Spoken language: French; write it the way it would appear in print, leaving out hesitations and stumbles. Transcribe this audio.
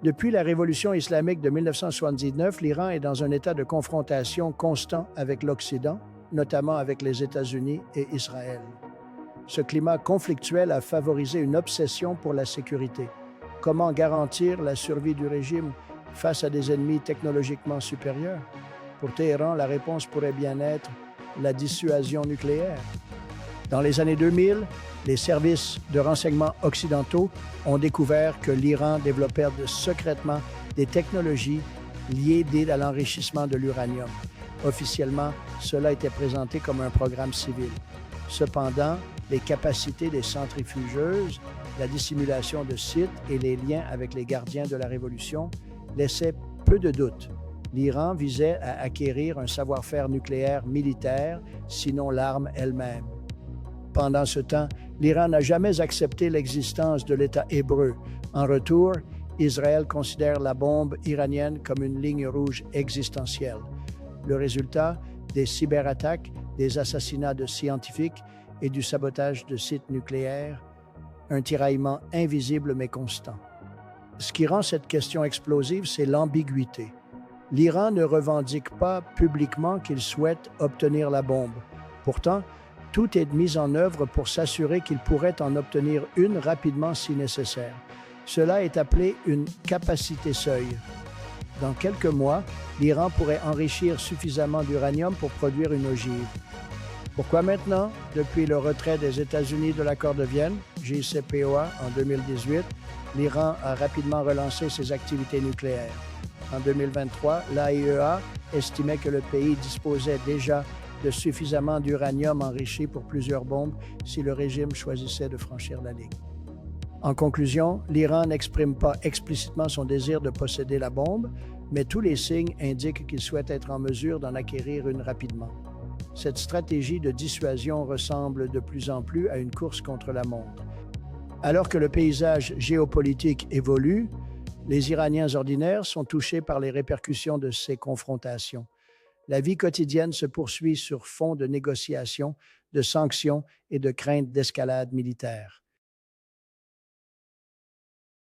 Depuis la révolution islamique de 1979, l'Iran est dans un état de confrontation constant avec l'Occident, notamment avec les États-Unis et Israël. Ce climat conflictuel a favorisé une obsession pour la sécurité. Comment garantir la survie du régime face à des ennemis technologiquement supérieurs? Pour Téhéran, la réponse pourrait bien être la dissuasion nucléaire. Dans les années 2000, les services de renseignement occidentaux ont découvert que l'Iran développait secrètement des technologies liées à l'enrichissement de l'uranium. Officiellement, cela était présenté comme un programme civil. Cependant, les capacités des centrifugeuses, la dissimulation de sites et les liens avec les gardiens de la Révolution laissaient peu de doutes. L'Iran visait à acquérir un savoir-faire nucléaire militaire, sinon l'arme elle-même. Pendant ce temps, l'Iran n'a jamais accepté l'existence de l'État hébreu. En retour, Israël considère la bombe iranienne comme une ligne rouge existentielle. Le résultat, des cyberattaques, des assassinats de scientifiques et du sabotage de sites nucléaires, un tiraillement invisible mais constant. Ce qui rend cette question explosive, c'est l'ambiguïté. L'Iran ne revendique pas publiquement qu'il souhaite obtenir la bombe. Pourtant, tout est mis en œuvre pour s'assurer qu'il pourrait en obtenir une rapidement si nécessaire. Cela est appelé une capacité seuil. Dans quelques mois, l'Iran pourrait enrichir suffisamment d'uranium pour produire une ogive. Pourquoi maintenant? Depuis le retrait des États-Unis de l'accord de Vienne, JCPOA, en 2018, l'Iran a rapidement relancé ses activités nucléaires. En 2023, l'AIEA estimait que le pays disposait déjà de suffisamment d'uranium enrichi pour plusieurs bombes si le régime choisissait de franchir la ligne. En conclusion, l'Iran n'exprime pas explicitement son désir de posséder la bombe, mais tous les signes indiquent qu'il souhaite être en mesure d'en acquérir une rapidement. Cette stratégie de dissuasion ressemble de plus en plus à une course contre la montre. Alors que le paysage géopolitique évolue, les Iraniens ordinaires sont touchés par les répercussions de ces confrontations. La vie quotidienne se poursuit sur fond de négociations, de sanctions et de craintes d'escalade militaire.